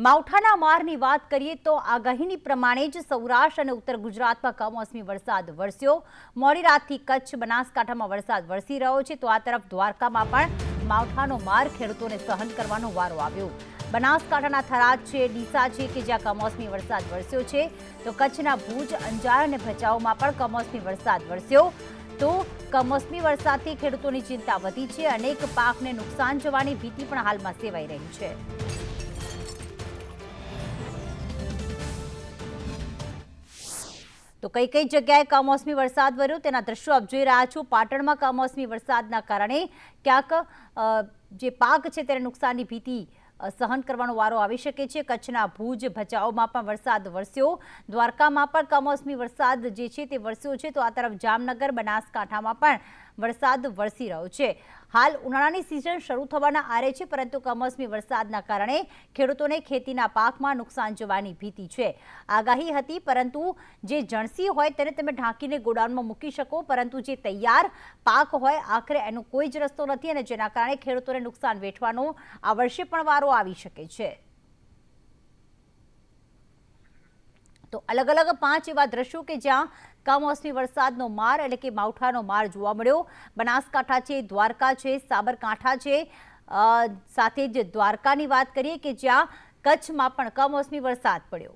માવઠાના મારની વાત કરીએ તો આગાહીની પ્રમાણે જ સૌરાષ્ટ્ર અને ઉત્તર ગુજરાતમાં કમોસમી વરસાદ વરસ્યો। મોડી રાતથી કચ્છ બનાસકાંઠામાં વરસાદ વરસી રહ્યો છે, તો આ તરફ દ્વારકામાં પણ માવઠાનો માર ખેડૂતોને સહન કરવાનો વારો આવ્યો। બનાસકાંઠાના થરાદ છે, ડીસા છે કે જ્યાં કમોસમી વરસાદ વરસ્યો છે, તો કચ્છના ભુજ, અંજાર અને ભચાઉમાં પણ કમોસમી વરસાદ વરસ્યો। તો કમોસમી વરસાદથી ખેડૂતોની ચિંતા વધી છે। અનેક પાકને નુકસાન જવાની ભીતિ પણ હાલમાં સેવાઈ રહી છે। તો કઈ જગ્યાએ કમોસમી વરસાદ વર્યો તેના દ્રશ્યો આપ જોઈ રહ્યા છો। પાટણમાં કમોસમી વરસાદના કારણે ક્યાંક જે પાક છે તેને નુકસાનની ભીતિ સહન કરવાનો વારો આવી શકે છે। કચ્છના ભુજ, ભચાઉમાં પણ વરસાદ વરસ્યો। દ્વારકામાં પણ કમોસમી વરસાદ જે છે તે વરસ્યો છે, તો આ તરફ જામનગર, બનાસકાંઠામાં પણ વરસાદ વરસી રહ્યો છે। હાલ ઉનાળાની સિઝન શરૂ થવાના આરે છે, પરંતુ કમોસમી વરસાદના કારણે ખેડૂતોને ખેતીના પાકમાં નુકસાન જવાની ભીતિ છે। આગાહી હતી, પરંતુ જે જણસી હોય તેને તમે ઢાંકીને ગોડાઉનમાં મૂકી શકો, પરંતુ જે તૈયાર પાક હોય આખરે એનો કોઈ જ રસ્તો નથી, અને જેના કારણે ખેડૂતોને નુકસાન વેઠવાનો આ વર્ષે પણ વારો આવી શકે છે। તો અલગ અલગ 5 એવા દ્રશ્યો કે જ્યાં કમોસમી વરસાદનો માર એટલે કે માવઠાનો માર જોવા મળ્યો। બનાસકાંઠા છે, દ્વારકા છે, સાબરકાંઠા છે, સાથે જ દ્વારકાની વાત કરીએ કે જ્યાં કચ્છમાં પણ કમોસમી વરસાદ પડ્યો।